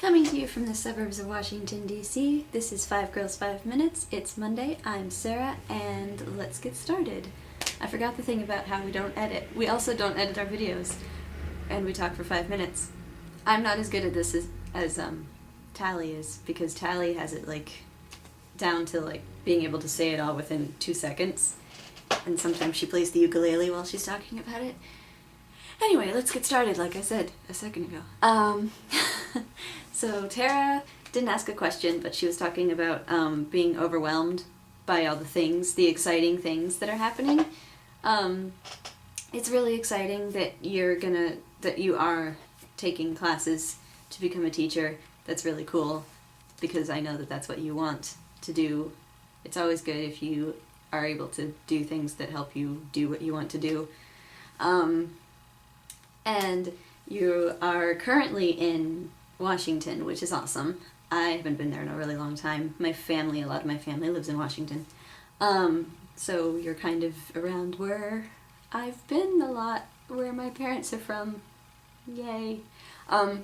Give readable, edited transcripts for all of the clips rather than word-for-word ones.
Coming to you from the suburbs of Washington, D.C., this is 5 Girls 5 Minutes. It's Monday, I'm Sarah, and let's get started. I forgot the thing about how we don't edit. We also don't edit our videos, and we talk for 5 minutes. I'm not as good at this as Tally is, because Tally has it, down to, being able to say it all within 2 seconds, and sometimes she plays the ukulele while she's talking about it. Anyway, let's get started, like I said a second ago. So Tara didn't ask a question, but she was talking about being overwhelmed by all the things, the exciting things that are happening. It's really exciting that you are taking classes to become a teacher. That's really cool, because I know that that's what you want to do. It's always good if you are able to do things that help you do what you want to do. And you are currently in Washington, which is awesome. I haven't been there in a really long time. A lot of my family lives in Washington. So you're kind of around where I've been a lot, where my parents are from. Yay. But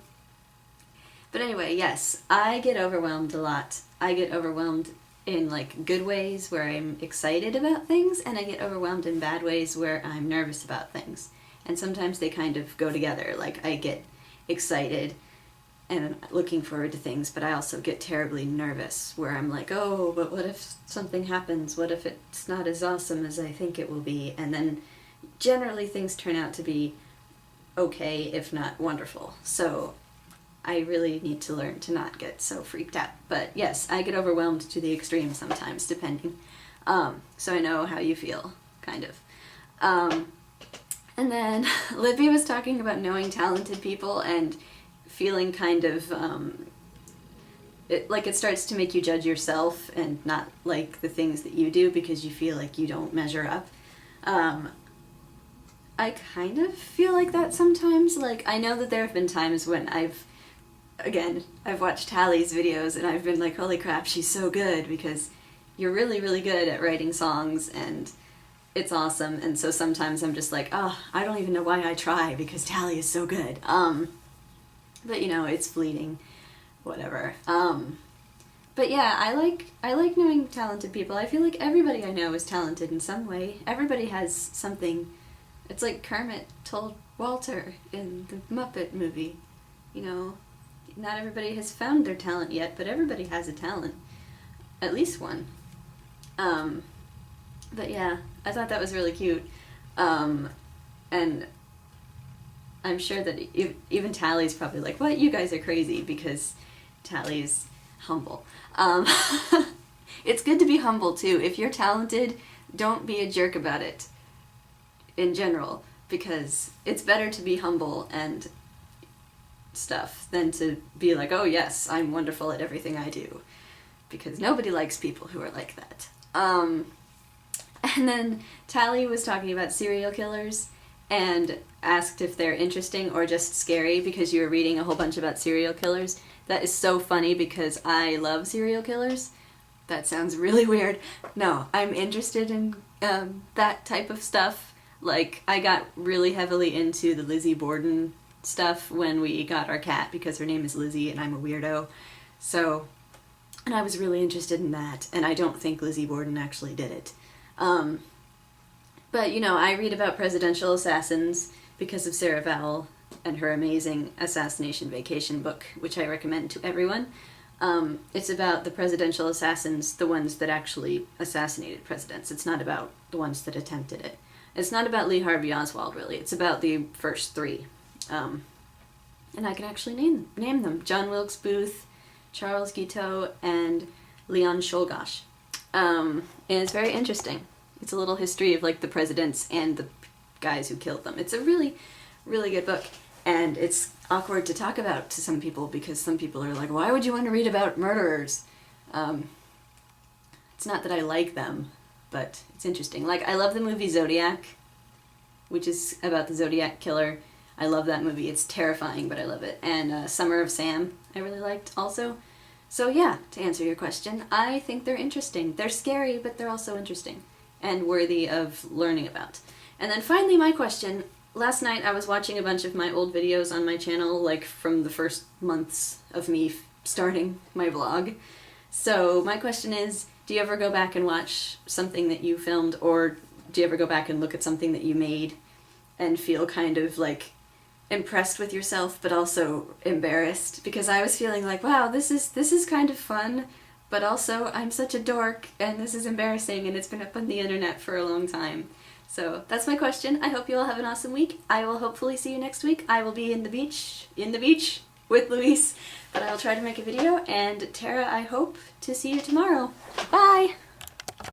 anyway, yes, I get overwhelmed a lot. I get overwhelmed in good ways where I'm excited about things, and I get overwhelmed in bad ways where I'm nervous about things. And sometimes they kind of go together. I get excited and looking forward to things, but I also get terribly nervous where I'm like, oh, but what if something happens? What if it's not as awesome as I think it will be? And then generally things turn out to be okay, if not wonderful. So I really need to learn to not get so freaked out. But yes, I get overwhelmed to the extreme sometimes, depending. So I know how you feel, kind of. And then Libby was talking about knowing talented people and feeling kind of, it starts to make you judge yourself and not like the things that you do because you feel like you don't measure up. I kind of feel like that sometimes. I know that there have been times when I've watched Tally's videos and I've been like, holy crap, she's so good, because you're really, really good at writing songs and it's awesome. And so sometimes I'm just like, oh, I don't even know why I try, because Tally is so good. But it's fleeting, whatever. But yeah, I like knowing talented people. I feel like everybody I know is talented in some way. Everybody has something. It's like Kermit told Walter in the Muppet movie. Not everybody has found their talent yet, but everybody has a talent. At least one. But yeah, I thought that was really cute. And I'm sure that even Tally's probably like, what, you guys are crazy, because Tally's humble. It's good to be humble too. If you're talented, don't be a jerk about it in general, because it's better to be humble and stuff than to be like, oh yes, I'm wonderful at everything I do, because nobody likes people who are like that. And then Tally was talking about serial killers and asked if they're interesting or just scary, because you were reading a whole bunch about serial killers. That is so funny, because I love serial killers. That sounds really weird. No, I'm interested in that type of stuff. I got really heavily into the Lizzie Borden stuff when we got our cat, because her name is Lizzie and I'm a weirdo. So, and I was really interested in that, and I don't think Lizzie Borden actually did it. But I read about presidential assassins because of Sarah Vowell and her amazing Assassination Vacation book, which I recommend to everyone. It's about the presidential assassins, the ones that actually assassinated presidents. It's not about the ones that attempted it. It's not about Lee Harvey Oswald, really. It's about the first three. And I can actually name them. John Wilkes Booth, Charles Guiteau, and Leon Czolgosz. And it's very interesting. It's a little history of the presidents and the guys who killed them. It's a really, really good book. And it's awkward to talk about to some people, because some people are like, why would you want to read about murderers? It's not that I like them, but it's interesting. I love the movie Zodiac, which is about the Zodiac killer. I love that movie. It's terrifying, but I love it. And Summer of Sam, I really liked also. So yeah, to answer your question, I think they're interesting. They're scary, but they're also interesting and worthy of learning about. And then finally my question, last night I was watching a bunch of my old videos on my channel, like from the first months of me starting my vlog. So my question is, do you ever go back and watch something that you filmed, or do you ever go back and look at something that you made and feel kind of like impressed with yourself but also embarrassed? Because I was feeling like, wow, this is kind of fun, but also I'm such a dork and this is embarrassing and it's been up on the internet for a long time. So that's my question. I hope you all have an awesome week. I will hopefully see you next week. I will be in the beach with Luis, but I will try to make a video, and Tara, I hope to see you tomorrow. Bye!